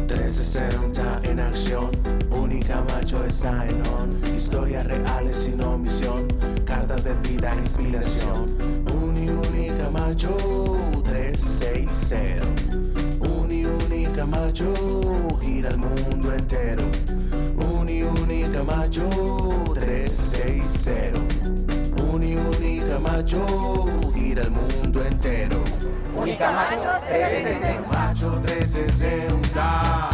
...360 en acción, Única Macho está en on, historias reales sin omisión, cartas de vida, inspiración, Única Macho 360, Única Macho gira el mundo entero, Única Macho 360, Única Macho gira el mundo entero. Única Macho 360. Macho 360.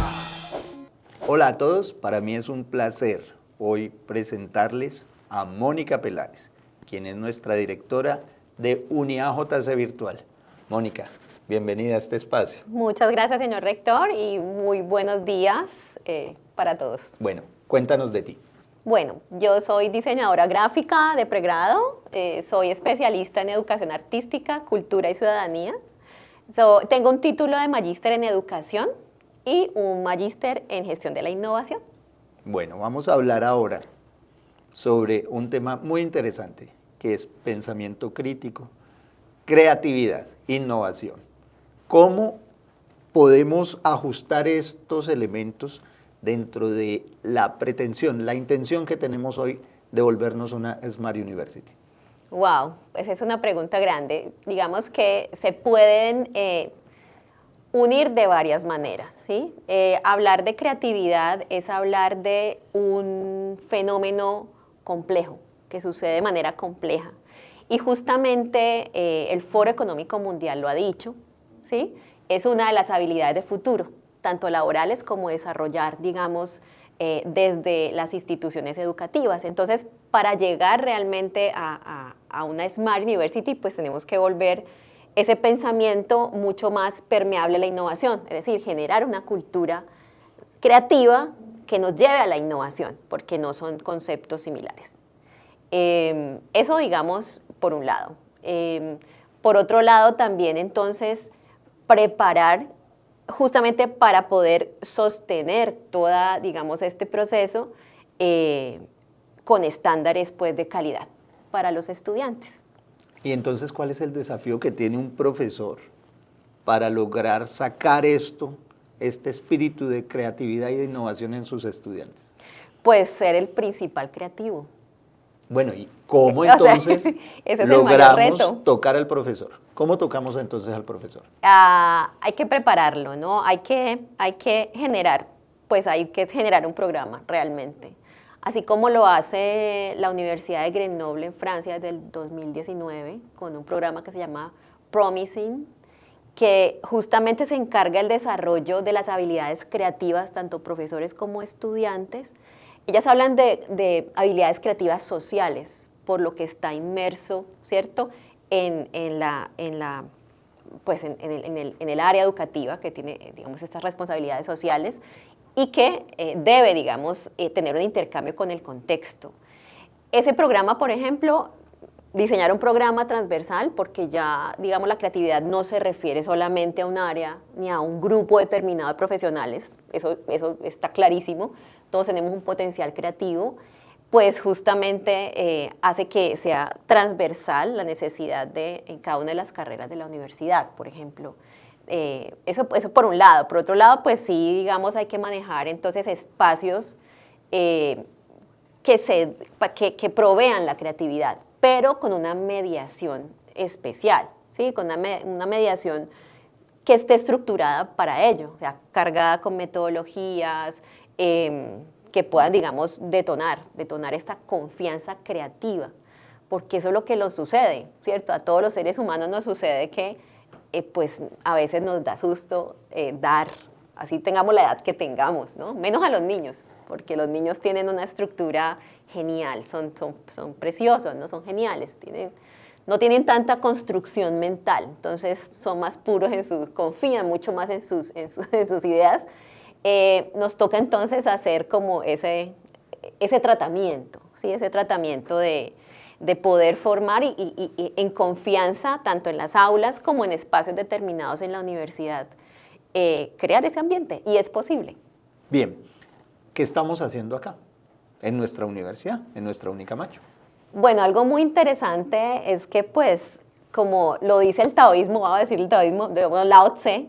Hola a todos, para mí es un placer hoy presentarles a Mónica Peláez, quien es nuestra directora de UniAJC Virtual. Mónica, bienvenida a este espacio. Muchas gracias, señor rector, y muy buenos días para todos. Bueno, cuéntanos de ti. Bueno, yo soy diseñadora gráfica de pregrado, soy especialista en educación artística, cultura y ciudadanía. Tengo un título de magíster en educación y un magíster en gestión de la innovación. Bueno, vamos a hablar ahora sobre un tema muy interesante, que es pensamiento crítico, creatividad, innovación. ¿Cómo podemos ajustar estos elementos dentro de la pretensión, la intención que tenemos hoy de volvernos una Smart University? Wow, pues es una pregunta grande. Digamos que se pueden unir de varias maneras, ¿sí? Hablar de creatividad es hablar de un fenómeno complejo, que sucede de manera compleja. Y justamente el Foro Económico Mundial lo ha dicho, ¿sí? Es una de las habilidades de futuro, tanto laborales como desarrollar, digamos, desde las instituciones educativas. Entonces, para llegar realmente a una Smart University, pues tenemos que volver ese pensamiento mucho más permeable a la innovación, es decir, generar una cultura creativa que nos lleve a la innovación, porque no son conceptos similares. Eso, digamos, por un lado. Por otro lado, también entonces preparar justamente para poder sostener toda, digamos, este proceso con estándares, pues, de calidad para los estudiantes. Y entonces, ¿cuál es el desafío que tiene un profesor para lograr sacar este espíritu de creatividad y de innovación en sus estudiantes? Pues ser el principal creativo. Bueno, ¿y cómo entonces ese es logramos el mayor reto. tocar al profesor? ¿Cómo tocamos entonces al profesor? Hay que prepararlo, ¿no? Hay que generar un programa realmente. Así como lo hace la Universidad de Grenoble en Francia desde el 2019, con un programa que se llama Promising, que justamente se encarga del desarrollo de las habilidades creativas, tanto profesores como estudiantes. Ellas hablan de habilidades creativas sociales, por lo que está inmerso, ¿cierto?, en el área educativa, que tiene, digamos, estas responsabilidades sociales, y que debe, digamos, tener un intercambio con el contexto. Ese programa, por ejemplo, diseñar un programa transversal, porque ya, digamos, la creatividad no se refiere solamente a un área ni a un grupo determinado de profesionales, eso está clarísimo, todos tenemos un potencial creativo, pues justamente hace que sea transversal la necesidad en cada una de las carreras de la universidad, por ejemplo. Eso por un lado. Por otro lado, pues sí, digamos, hay que manejar entonces espacios que provean la creatividad, pero con una mediación especial, ¿sí? Con una mediación que esté estructurada para ello, o sea, cargada con metodologías que puedan, digamos, detonar esta confianza creativa, porque eso es lo que nos sucede, ¿cierto? A todos los seres humanos nos sucede que pues a veces nos da susto dar, así tengamos la edad que tengamos, ¿no? Menos a los niños, porque los niños tienen una estructura genial, son preciosos, ¿no? Son geniales, no tienen tanta construcción mental, entonces son más puros confían mucho más en sus ideas. Nos toca entonces hacer como ese tratamiento, ¿sí? Ese tratamiento de poder formar y en confianza, tanto en las aulas como en espacios determinados en la universidad, crear ese ambiente, y es posible. Bien, ¿qué estamos haciendo acá, en nuestra universidad, en nuestra Única Macho? Bueno, algo muy interesante es que pues como lo dice el taoísmo, vamos a decir el taoísmo, de Lao Tse,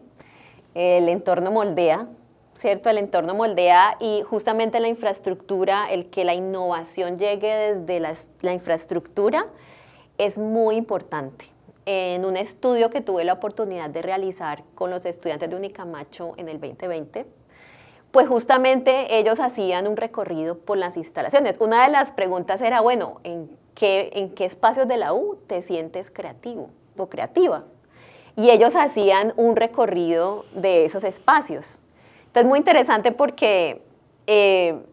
el entorno moldea, ¿cierto? El entorno moldea y justamente la infraestructura, el que la innovación llegue desde la infraestructura es muy importante. En un estudio que tuve la oportunidad de realizar con los estudiantes de Unicamacho en el 2020, pues justamente ellos hacían un recorrido por las instalaciones. Una de las preguntas era, bueno, ¿en qué espacios de la U te sientes creativo o creativa? Y ellos hacían un recorrido de esos espacios. Entonces, muy interesante porque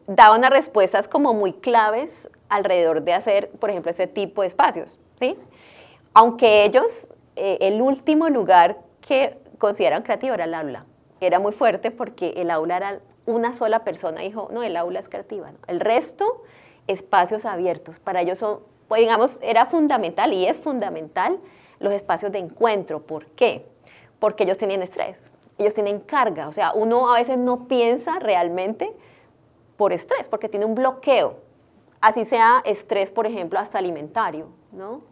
daban unas respuestas como muy claves alrededor de hacer, por ejemplo, ese tipo de espacios, ¿sí? Aunque ellos, el último lugar que consideran creativo era el aula. Era muy fuerte porque el aula era una sola persona, dijo, no, el aula es creativa, ¿no? El resto, espacios abiertos. Para ellos son, pues, digamos, era fundamental y es fundamental los espacios de encuentro. ¿Por qué? Porque ellos tienen estrés, ellos tienen carga. O sea, uno a veces no piensa realmente por estrés, porque tiene un bloqueo. Así sea estrés, por ejemplo, hasta alimentario, ¿no?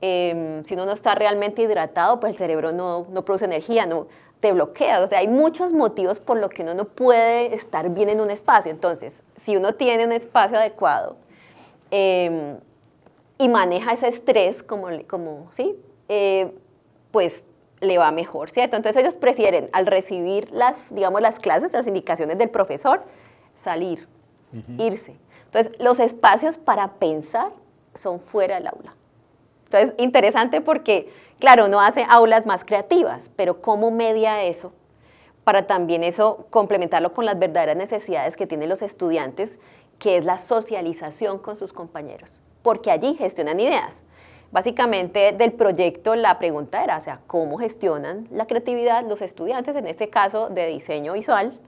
Si uno no está realmente hidratado, pues el cerebro no produce energía, no te bloquea. O sea, hay muchos motivos por los que uno no puede estar bien en un espacio. Entonces, si uno tiene un espacio adecuado y maneja ese estrés ¿sí? Pues le va mejor, ¿cierto? Entonces ellos prefieren, al recibir digamos, las clases, las indicaciones del profesor, salir, irse. Entonces, los espacios para pensar son fuera del aula. Entonces, interesante porque, claro, uno hace aulas más creativas, pero ¿cómo media eso? Para también eso complementarlo con las verdaderas necesidades que tienen los estudiantes, que es la socialización con sus compañeros, porque allí gestionan ideas. Básicamente, del proyecto, la pregunta era, o sea, ¿cómo gestionan la creatividad los estudiantes, en este caso, de diseño visual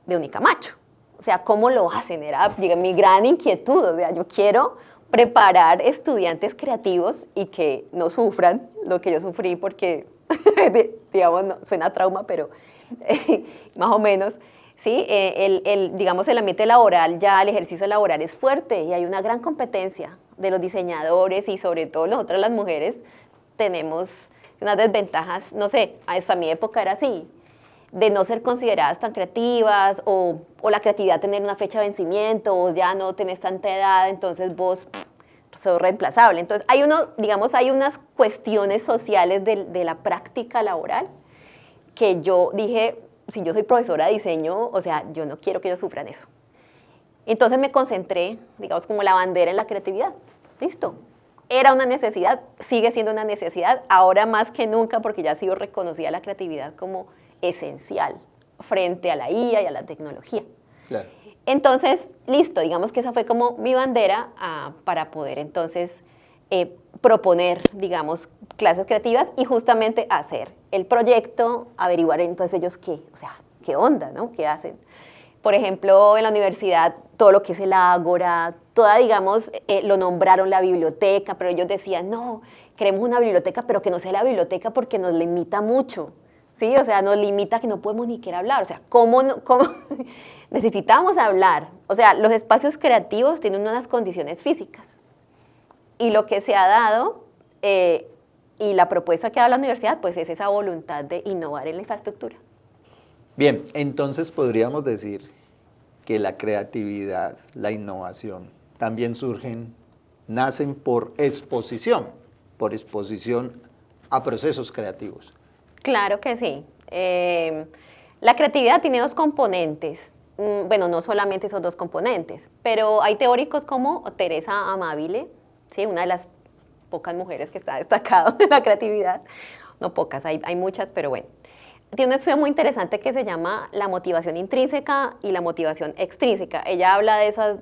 de Unicamacho? O sea, ¿cómo lo hacen? Era mi gran inquietud, o sea, yo quiero preparar estudiantes creativos y que no sufran lo que yo sufrí porque, digamos, no, suena a trauma, pero más o menos, ¿sí? Digamos, el ambiente laboral, ya el ejercicio laboral es fuerte y hay una gran competencia de los diseñadores y sobre todo nosotras las mujeres tenemos unas desventajas, no sé, hasta mi época era así, de no ser consideradas tan creativas o la creatividad tener una fecha de vencimiento, vos ya no tenés tanta edad, entonces vos sos reemplazable. Entonces hay unas cuestiones sociales de la práctica laboral que yo dije, si yo soy profesora de diseño, o sea, yo no quiero que ellos sufran eso. Entonces me concentré, digamos, como la bandera en la creatividad. Listo. Era una necesidad, sigue siendo una necesidad, ahora más que nunca porque ya ha sido reconocida la creatividad como esencial frente a la IA y a la tecnología. Claro. Entonces, listo, digamos que esa fue como mi bandera para poder entonces proponer, digamos, clases creativas y justamente hacer el proyecto, averiguar entonces ellos qué onda, ¿no? ¿Qué hacen? Por ejemplo, en la universidad, todo lo que es el ágora, digamos, lo nombraron la biblioteca, pero ellos decían, no, queremos una biblioteca, pero que no sea la biblioteca porque nos limita mucho. ¿Sí? O sea, nos limita que no podemos ni siquiera hablar. O sea, ¿cómo necesitamos hablar? O sea, los espacios creativos tienen unas condiciones físicas. Y lo que se ha dado y la propuesta que ha dado la universidad, pues es esa voluntad de innovar en la infraestructura. Bien, entonces podríamos decir que la creatividad, la innovación, también nacen por exposición a procesos creativos. Claro que sí. La creatividad tiene dos componentes. Bueno, no solamente esos dos componentes, pero hay teóricos como Teresa Amabile, ¿sí? Una de las pocas mujeres que está destacado en la creatividad. No pocas, hay muchas, pero bueno. Tiene un estudio muy interesante que se llama la motivación intrínseca y la motivación extrínseca. Ella habla de esos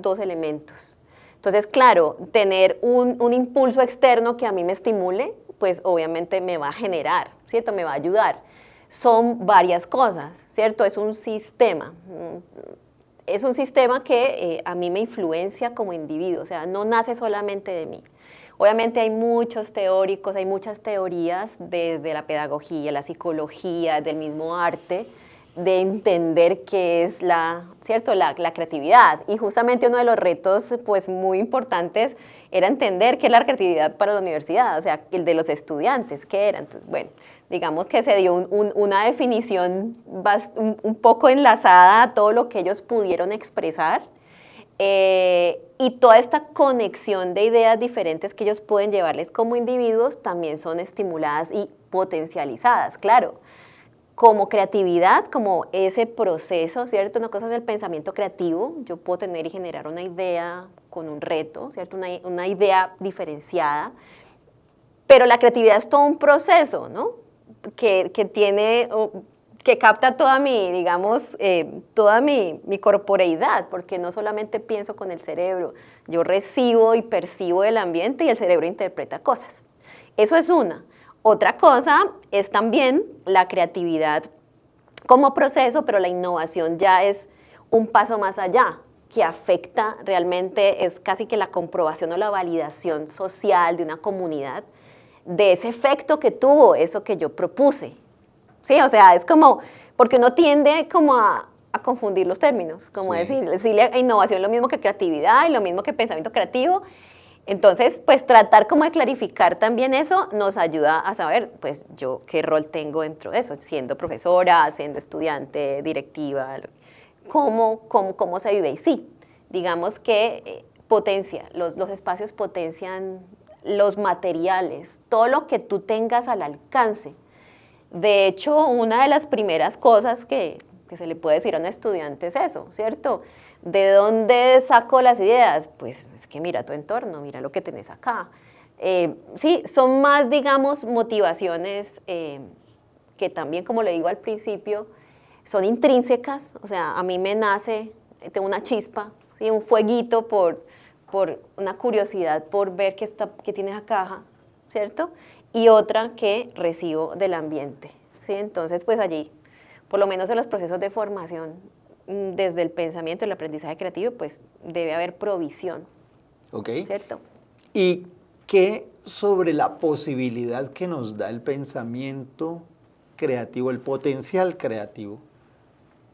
dos elementos. Entonces, claro, tener un impulso externo que a mí me estimule, pues obviamente me va a generar, ¿cierto? Me va a ayudar. Son varias cosas, ¿cierto? Es un sistema. Es un sistema que a mí me influencia como individuo, o sea, no nace solamente de mí. Obviamente hay muchos teóricos, hay muchas teorías desde la pedagogía, la psicología, del mismo arte, de entender qué es ¿cierto? La creatividad. Y justamente uno de los retos pues, muy importantes era entender qué es la creatividad para la universidad, o sea, el de los estudiantes, qué era. Entonces, bueno, digamos que se dio una definición un poco enlazada a todo lo que ellos pudieron expresar, y toda esta conexión de ideas diferentes que ellos pueden llevarles como individuos también son estimuladas y potencializadas, claro. Como creatividad, como ese proceso, ¿cierto? Una cosa es el pensamiento creativo, yo puedo tener y generar una idea con un reto, ¿cierto? Una idea diferenciada, pero la creatividad es todo un proceso, ¿no? Que capta toda mi, digamos, toda mi corporeidad, porque no solamente pienso con el cerebro, yo recibo y percibo el ambiente y el cerebro interpreta cosas. Eso es una. Otra cosa es también la creatividad como proceso, pero la innovación ya es un paso más allá, que afecta realmente, es casi que la comprobación o la validación social de una comunidad de ese efecto que tuvo eso que yo propuse. Sí, o sea, es como, porque uno tiende como a confundir los términos, como decirle a innovación lo mismo que creatividad y lo mismo que pensamiento creativo. Entonces, pues tratar como de clarificar también eso nos ayuda a saber, pues yo qué rol tengo dentro de eso, siendo profesora, siendo estudiante, directiva, cómo se vive. Y sí, digamos que los espacios potencian los materiales, todo lo que tú tengas al alcance. De hecho, una de las primeras cosas que se le puede decir a un estudiante es eso, ¿cierto? ¿De dónde saco las ideas? Pues es que mira tu entorno, mira lo que tenés acá. Sí, son más, digamos, motivaciones que también, como le digo al principio, son intrínsecas. O sea, a mí me nace, tengo una chispa, ¿sí? Un fueguito por una curiosidad por ver qué tiene esa caja, ¿cierto? Y otra que recibo del ambiente, ¿sí? Entonces, pues allí, por lo menos en los procesos de formación, desde el pensamiento, el aprendizaje creativo, pues debe haber provisión. Ok. ¿Cierto? ¿Y qué sobre la posibilidad que nos da el pensamiento creativo, el potencial creativo,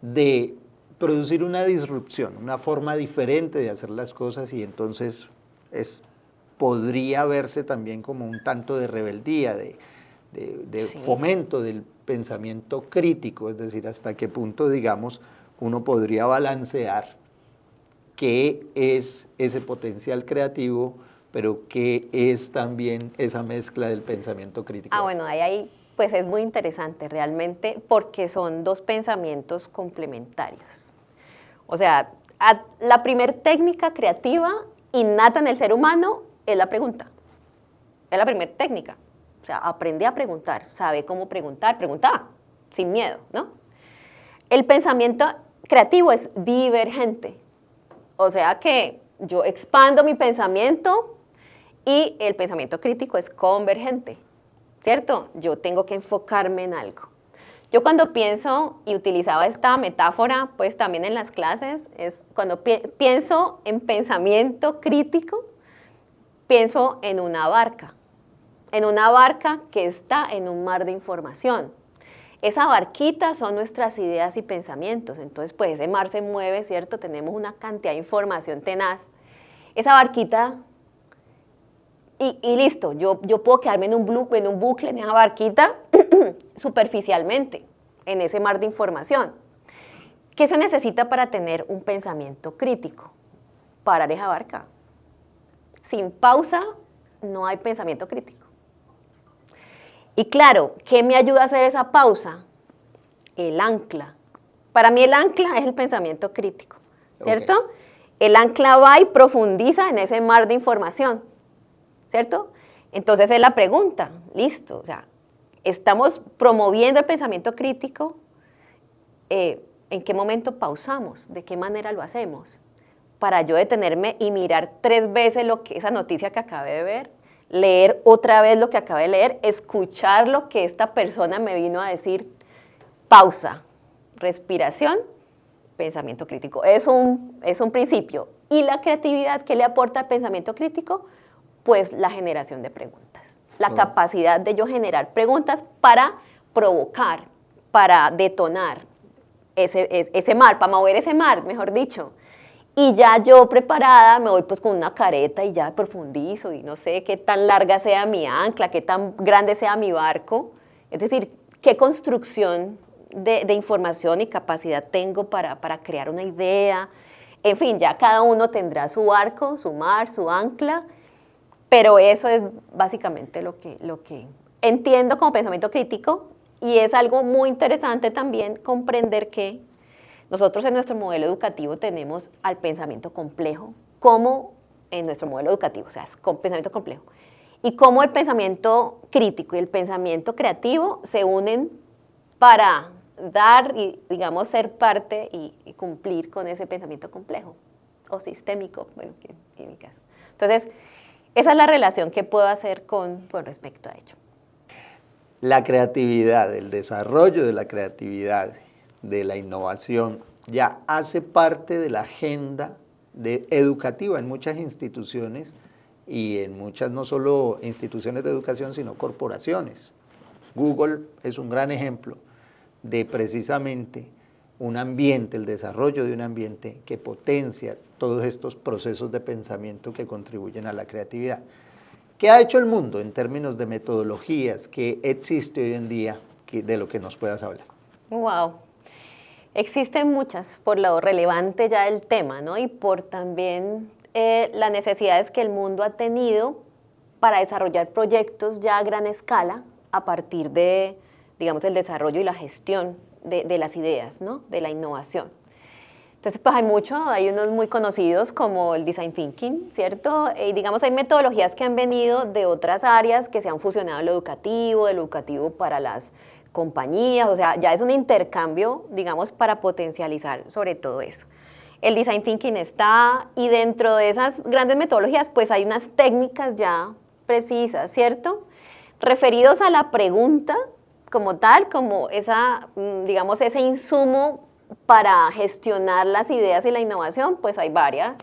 de producir una disrupción, una forma diferente de hacer las cosas, y entonces podría verse también como un tanto de rebeldía, de fomento del pensamiento crítico? Es decir, hasta qué punto, digamos, uno podría balancear qué es ese potencial creativo, pero qué es también esa mezcla del pensamiento crítico. Bueno, ahí pues es muy interesante realmente, porque son dos pensamientos complementarios. O sea, la primer técnica creativa innata en el ser humano es la pregunta. Es la primer técnica. O sea, aprende a preguntar, sabe cómo preguntar, pregunta sin miedo, ¿no? El pensamiento creativo es divergente. O sea que yo expando mi pensamiento y el pensamiento crítico es convergente, ¿cierto? Yo tengo que enfocarme en algo. Yo cuando pienso, y utilizaba esta metáfora pues también en las clases, es cuando pienso en pensamiento crítico, pienso en una barca que está en un mar de información. Esa barquita son nuestras ideas y pensamientos, entonces pues ese mar se mueve, ¿cierto? Tenemos una cantidad de información tenaz. Esa barquita, y listo, yo puedo quedarme en un bucle, en esa barquita, superficialmente, en ese mar de información. ¿Qué se necesita para tener un pensamiento crítico? Parar esa barca. Sin pausa no hay pensamiento crítico. Y claro, ¿qué me ayuda a hacer esa pausa? El ancla. Para mí el ancla es el pensamiento crítico, ¿cierto? Okay. El ancla va y profundiza en ese mar de información, ¿cierto? Entonces es la pregunta, listo, o sea, estamos promoviendo el pensamiento crítico, ¿en qué momento pausamos? ¿De qué manera lo hacemos? Para yo detenerme y mirar 3 veces esa noticia que acabé de ver, leer otra vez lo que acabé de leer, escuchar lo que esta persona me vino a decir, pausa, respiración, pensamiento crítico. Es un principio. ¿Y la creatividad qué le aporta al pensamiento crítico? Pues la generación de preguntas. La capacidad de yo generar preguntas para provocar, para detonar, ese mar, para mover ese mar, mejor dicho. Y ya yo preparada me voy pues con una careta y ya profundizo y no sé qué tan larga sea mi ancla, qué tan grande sea mi barco. Es decir, qué construcción de información y capacidad tengo para crear una idea. En fin, ya cada uno tendrá su barco, su mar, su ancla, pero eso es básicamente lo que entiendo como pensamiento crítico, y es algo muy interesante también comprender que nosotros en nuestro modelo educativo tenemos al pensamiento complejo como en nuestro modelo educativo, o sea, es con pensamiento complejo, y cómo el pensamiento crítico y el pensamiento creativo se unen para dar y, digamos, ser parte y cumplir con ese pensamiento complejo o sistémico, bueno, en mi caso. Entonces, esa es la relación que puedo hacer con respecto a ello. La creatividad, el desarrollo de la creatividad, de la innovación, ya hace parte de la agenda educativa en muchas instituciones y en muchas no solo instituciones de educación, sino corporaciones. Google es un gran ejemplo de precisamente un ambiente, el desarrollo de un ambiente que potencia todos estos procesos de pensamiento que contribuyen a la creatividad. ¿Qué ha hecho el mundo en términos de metodologías que existe hoy en día de lo que nos puedas hablar? Wow. Existen muchas por lo relevante ya del tema, ¿no? Y por también las necesidades que el mundo ha tenido para desarrollar proyectos ya a gran escala a partir de, digamos, el desarrollo y la gestión de las ideas, ¿no? De la innovación. Entonces, pues hay unos muy conocidos como el Design Thinking, ¿cierto? Y digamos, hay metodologías que han venido de otras áreas que se han fusionado en lo educativo, del educativo para las compañías, o sea, ya es un intercambio, digamos, para potencializar sobre todo eso. El Design Thinking está, y dentro de esas grandes metodologías, pues hay unas técnicas ya precisas, ¿cierto? Referidos a la pregunta como tal, como esa, digamos, ese insumo para gestionar las ideas y la innovación, pues hay varias.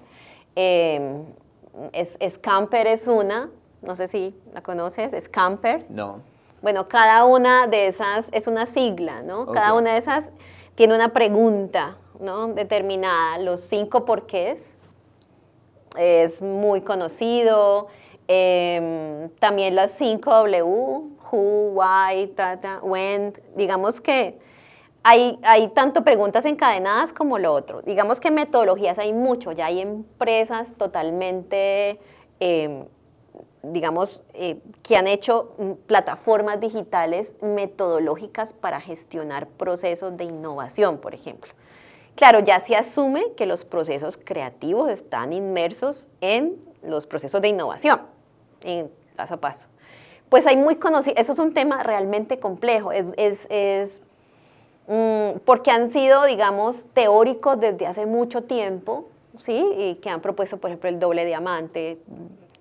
Scamper es una, no sé si la conoces, Scamper. No. Bueno, cada una de esas es una sigla, ¿no? Okay. Cada una de esas tiene una pregunta, ¿no? Determinada, los 5 porqués. Es muy conocido. También las 5 W, who, why, when, digamos que hay tanto preguntas encadenadas como lo otro. Digamos que metodologías hay mucho, ya hay empresas totalmente, digamos, que han hecho plataformas digitales metodológicas para gestionar procesos de innovación, por ejemplo. Claro, ya se asume que los procesos creativos están inmersos en los procesos de innovación, paso a paso. Pues hay muy conocido, eso es un tema realmente complejo, porque han sido, digamos, teóricos desde hace mucho tiempo, ¿sí? Y que han propuesto, por ejemplo, el doble diamante,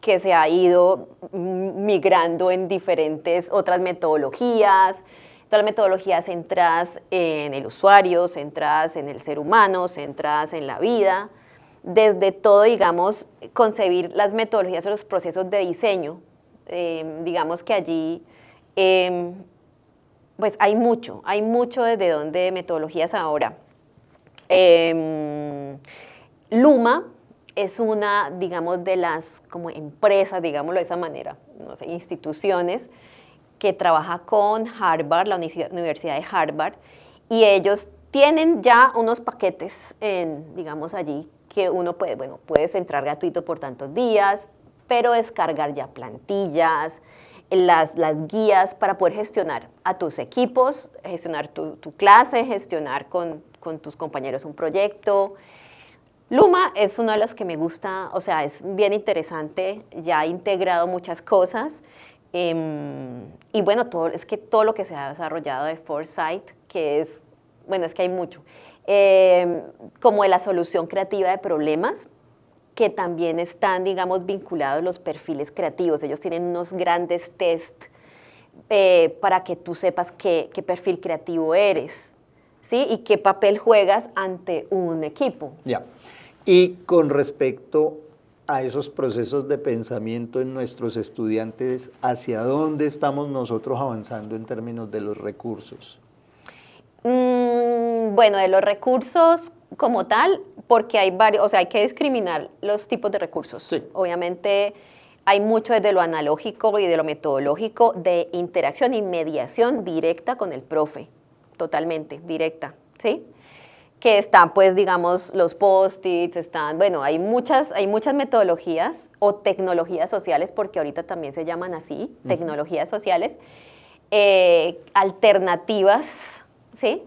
que se ha ido migrando en diferentes otras metodologías, todas las metodologías centradas en el usuario, centradas en el ser humano, centradas en la vida, desde todo, digamos, concebir las metodologías o los procesos de diseño, digamos que allí pues hay mucho desde donde metodologías ahora. Luma es una, digamos, de las como empresas, digámoslo de esa manera, no sé, instituciones que trabaja con Harvard, la Universidad de Harvard, y ellos tienen ya unos paquetes, digamos, allí que uno puede, bueno, puedes entrar gratuito por tantos días, pero descargar ya plantillas, las guías para poder gestionar a tus equipos, gestionar tu clase, gestionar con tus compañeros un proyecto. Luma es uno de los que me gusta, o sea, es bien interesante, ya ha integrado muchas cosas. Y bueno, es que todo lo que se ha desarrollado de Foresight, que es, bueno, es que hay mucho, como de la solución creativa de problemas, que también están, digamos, vinculados los perfiles creativos. Ellos tienen unos grandes test para que tú sepas qué perfil creativo eres, ¿sí? Y qué papel juegas ante un equipo. Ya. Y con respecto a esos procesos de pensamiento en nuestros estudiantes, ¿hacia dónde estamos nosotros avanzando en términos de los recursos? Bueno, de los recursos como tal, porque hay varios, o sea, hay que discriminar los tipos de recursos. Sí. Obviamente hay mucho desde lo analógico y de lo metodológico de interacción y mediación directa con el profe, totalmente, directa, ¿sí? Que están, pues, digamos, los post-its, están, bueno, hay muchas metodologías o tecnologías sociales, porque ahorita también se llaman así, tecnologías sociales, alternativas, ¿sí?,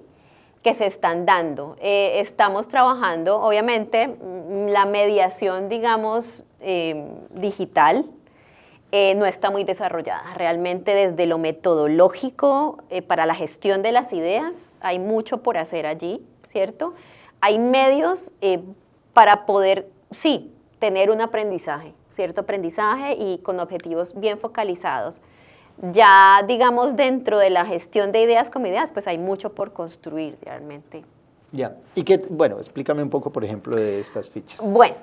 que se están dando. Estamos trabajando, obviamente, la mediación, digamos, digital, no está muy desarrollada. Realmente desde lo metodológico, para la gestión de las ideas, hay mucho por hacer allí, ¿cierto? Hay medios para poder, sí, tener un aprendizaje, cierto aprendizaje y con objetivos bien focalizados. Ya, digamos, dentro de la gestión de ideas como ideas, pues hay mucho por construir realmente. Ya. Y que, bueno, explícame un poco, por ejemplo, de estas fichas. Bueno,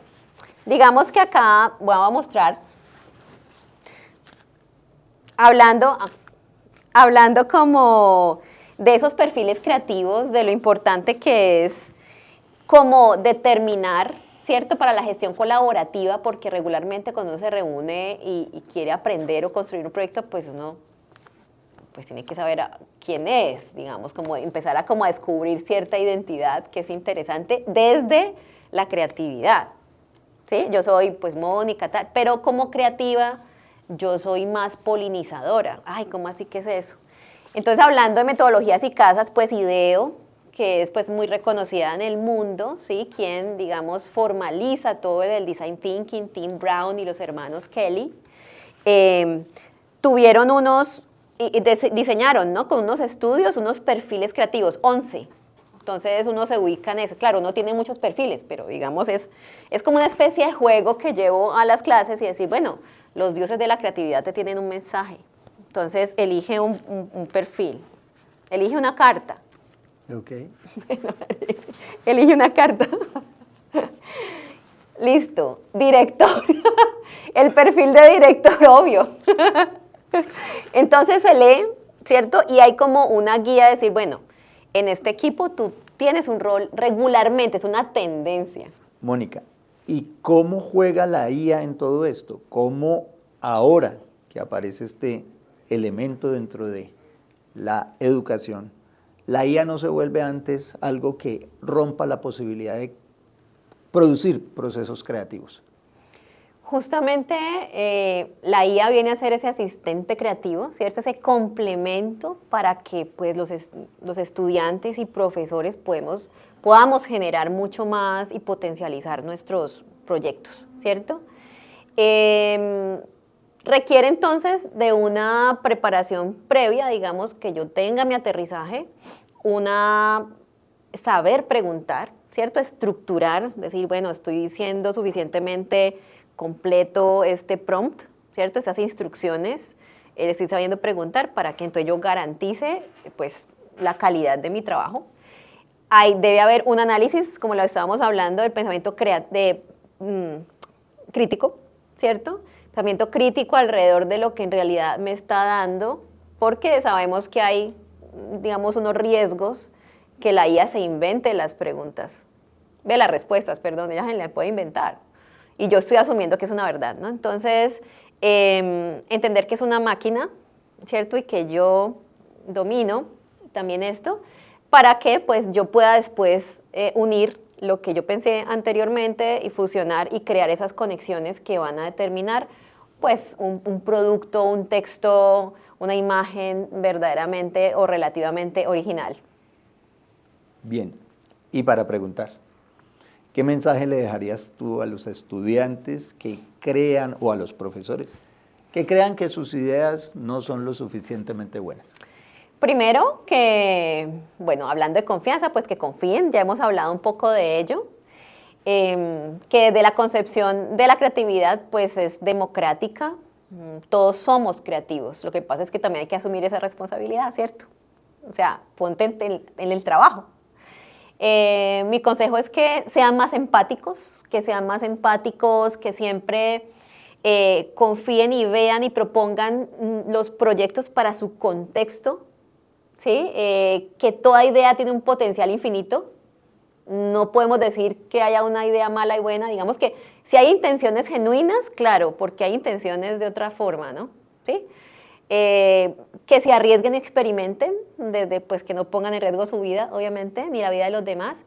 digamos que acá voy a mostrar, hablando como de esos perfiles creativos, de lo importante que es como determinar, ¿cierto?, para la gestión colaborativa, porque regularmente cuando uno se reúne y quiere aprender o construir un proyecto, pues uno pues tiene que saber quién es, digamos, como empezar a como a descubrir cierta identidad que es interesante desde la creatividad, ¿sí? Yo soy pues Mónica, tal, pero como creativa yo soy más polinizadora. Ay, ¿cómo así? ¿Qué es eso? Entonces, hablando de metodologías y casas, pues IDEO, que es pues muy reconocida en el mundo, ¿sí?, quien, digamos, formaliza todo el design thinking, Tim Brown y los hermanos Kelly, tuvieron diseñaron, ¿no?, con unos estudios, unos perfiles creativos, 11. Entonces uno se ubica en eso. Claro, uno tiene muchos perfiles, pero digamos es como una especie de juego que llevo a las clases y decir, bueno, los dioses de la creatividad te tienen un mensaje. Entonces elige un perfil, elige una carta. Ok. Elige una carta. Listo, director. El perfil de director, obvio. Entonces se lee, ¿cierto? Y hay como una guía de decir, bueno, en este equipo tú tienes un rol regularmente, es una tendencia. Mónica, ¿y cómo juega la IA en todo esto? ¿Cómo ahora que aparece este elemento dentro de la educación, la IA no se vuelve antes algo que rompa la posibilidad de producir procesos creativos? Justamente la IA viene a ser ese asistente creativo, ¿cierto? Ese complemento para que pues, los estudiantes y profesores podamos generar mucho más y potencializar nuestros proyectos, ¿cierto? Requiere entonces de una preparación previa, digamos, que yo tenga mi aterrizaje, saber preguntar, ¿cierto? Estructurar, es decir, bueno, estoy siendo suficientemente completo este prompt, ¿cierto? Esas instrucciones, estoy sabiendo preguntar para que entonces yo garantice pues, la calidad de mi trabajo. Debe haber un análisis, como lo estábamos hablando, del pensamiento crítico, ¿cierto? Pensamiento crítico alrededor de lo que en realidad me está dando, porque sabemos que hay, digamos, unos riesgos que la IA se invente las preguntas, las respuestas, perdón, ella se las puede inventar. Y yo estoy asumiendo que es una verdad, ¿no? Entonces, entender que es una máquina, ¿cierto? Y que yo domino también esto, para que pues, yo pueda después unir lo que yo pensé anteriormente y fusionar y crear esas conexiones que van a determinar pues, un producto, un texto, una imagen verdaderamente o relativamente original. Bien, y para preguntar, ¿qué mensaje le dejarías tú a los estudiantes que crean, o a los profesores, que crean que sus ideas no son lo suficientemente buenas? Primero, que, bueno, hablando de confianza, pues que confíen, ya hemos hablado un poco de ello, que de la concepción de la creatividad, pues es democrática, todos somos creativos, lo que pasa es que también hay que asumir esa responsabilidad, ¿cierto? O sea, ponte en el trabajo. Mi consejo es que sean más empáticos, que siempre confíen y vean y propongan los proyectos para su contexto, ¿sí? Que toda idea tiene un potencial infinito. No podemos decir que haya una idea mala y buena. Digamos que si hay intenciones genuinas, claro, porque hay intenciones de otra forma, ¿no? ¿Sí? Que se arriesguen y experimenten, desde pues que no pongan en riesgo su vida, obviamente, ni la vida de los demás,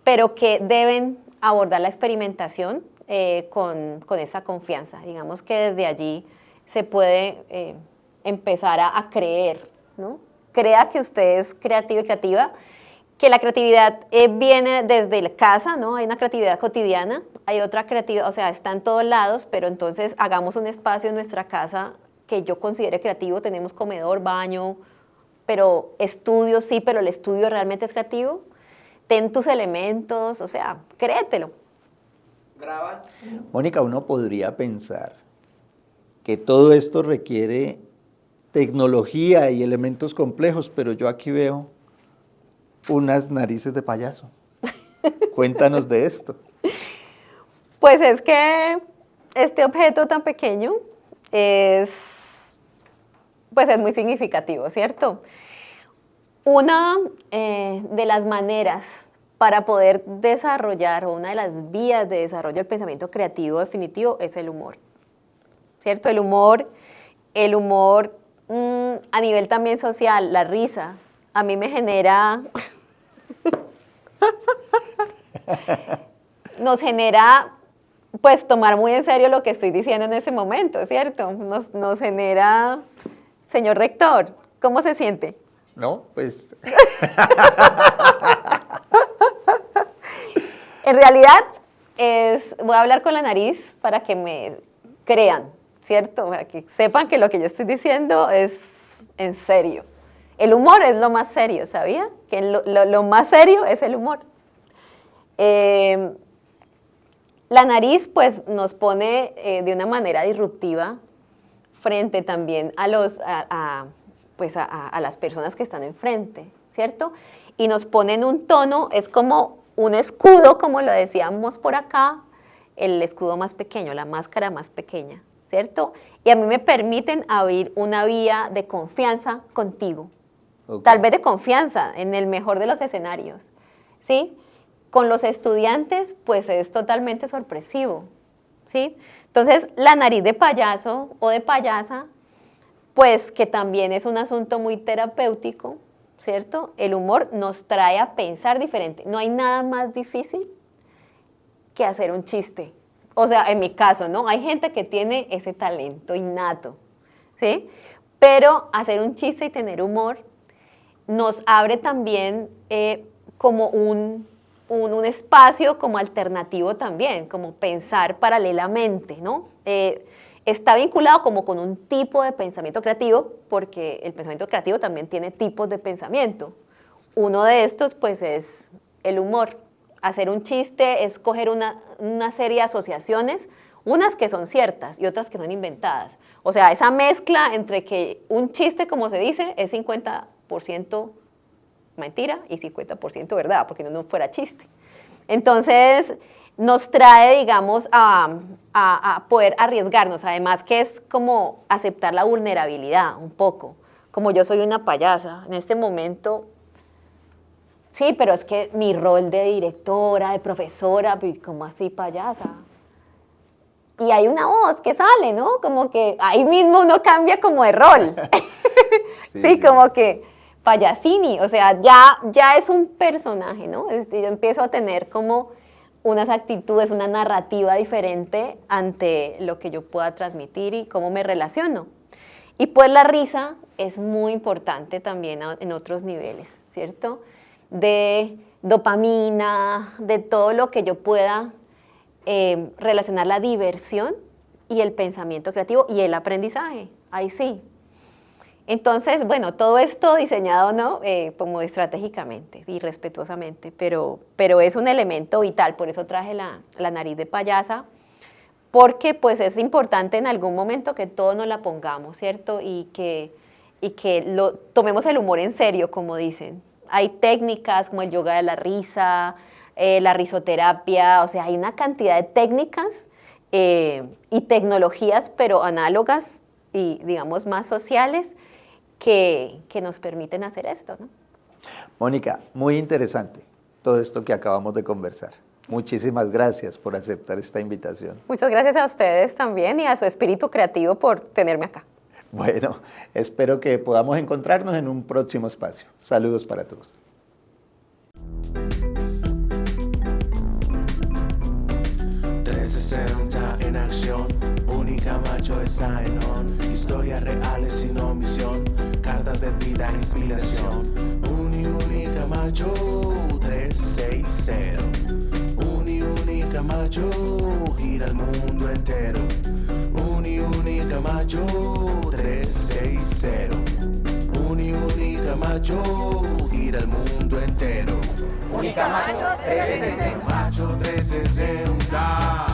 pero que deben abordar la experimentación con esa confianza. Digamos que desde allí se puede empezar a creer, ¿no? Crea que usted es creativo y creativa, que la creatividad viene desde la casa, ¿no? Hay una creatividad cotidiana, hay otra creatividad, o sea, está en todos lados, pero entonces hagamos un espacio en nuestra casa que yo considere creativo. Tenemos comedor, baño, pero estudio sí, pero el estudio realmente es creativo. Ten tus elementos, o sea, créetelo. Graba. Mónica, uno podría pensar que todo esto requiere tecnología y elementos complejos, pero yo aquí veo unas narices de payaso. Cuéntanos de esto. Pues es que este objeto tan pequeño es muy significativo, ¿cierto? Una de las maneras para poder desarrollar, o una de las vías de desarrollo del pensamiento creativo definitivo, es el humor, ¿cierto? El humor a nivel también social, la risa, a mí me genera, nos genera, pues, tomar muy en serio lo que estoy diciendo en ese momento, ¿cierto? Nos genera, señor rector, ¿cómo se siente? No, pues... En realidad, voy a hablar con la nariz para que me crean, ¿cierto? Para que sepan que lo que yo estoy diciendo es en serio. El humor es lo más serio, ¿sabía? Que lo más serio es el humor. La nariz, pues, nos pone de una manera disruptiva frente también a las personas que están enfrente, ¿cierto? Y nos pone en un tono, es como un escudo, como lo decíamos por acá, el escudo más pequeño, la máscara más pequeña, ¿cierto? Y a mí me permiten abrir una vía de confianza contigo. Okay. Tal vez de confianza, en el mejor de los escenarios, ¿sí? Con los estudiantes, pues es totalmente sorpresivo, ¿sí? Entonces, la nariz de payaso o de payasa, pues que también es un asunto muy terapéutico, ¿cierto? El humor nos trae a pensar diferente. No hay nada más difícil que hacer un chiste. O sea, en mi caso, ¿no? Hay gente que tiene ese talento innato, ¿sí? Pero hacer un chiste y tener humor nos abre también como un espacio como alternativo también, como pensar paralelamente, ¿no? Está vinculado como con un tipo de pensamiento creativo, porque el pensamiento creativo también tiene tipos de pensamiento. Uno de estos, pues, es el humor. Hacer un chiste es coger una serie de asociaciones, unas que son ciertas y otras que son inventadas. O sea, esa mezcla entre que un chiste, como se dice, es 50% mentira y 50% verdad, porque no fuera chiste. Entonces, nos trae, digamos, a poder arriesgarnos. Además que es como aceptar la vulnerabilidad un poco. Como yo soy una payasa, en este momento, sí, pero es que mi rol de directora, de profesora, pues, ¿cómo así payasa? Y hay una voz que sale, ¿no? Como que ahí mismo uno cambia como de rol. Sí, como que payasini, o sea, ya es un personaje, ¿no? Yo empiezo a tener como unas actitudes, una narrativa diferente ante lo que yo pueda transmitir y cómo me relaciono. Y pues la risa es muy importante también en otros niveles, ¿cierto? De dopamina, de todo lo que yo pueda relacionar la diversión y el pensamiento creativo y el aprendizaje, ahí sí. Entonces, bueno, todo esto diseñado, ¿no? Como estratégicamente y respetuosamente, pero es un elemento vital, por eso traje la nariz de payasa, porque pues es importante en algún momento que todos nos la pongamos, ¿cierto? Y que tomemos el humor en serio, como dicen. Hay técnicas como el yoga de la risa, la risoterapia, o sea, hay una cantidad de técnicas y tecnologías, pero análogas y, digamos, más sociales, que nos permiten hacer esto, ¿no? Mónica, muy interesante todo esto que acabamos de conversar. Muchísimas gracias por aceptar esta invitación. Muchas gracias a ustedes también y a su espíritu creativo por tenerme acá. Bueno, espero que podamos encontrarnos en un próximo espacio. Saludos para todos. En acción, Única Macho está en on. Historias reales sin omisión, cartas de vida, inspiración. Única Macho 360. Única Macho gira el mundo entero. Única Macho 360. Única Macho gira el mundo entero. Única Macho 360. Macho 360.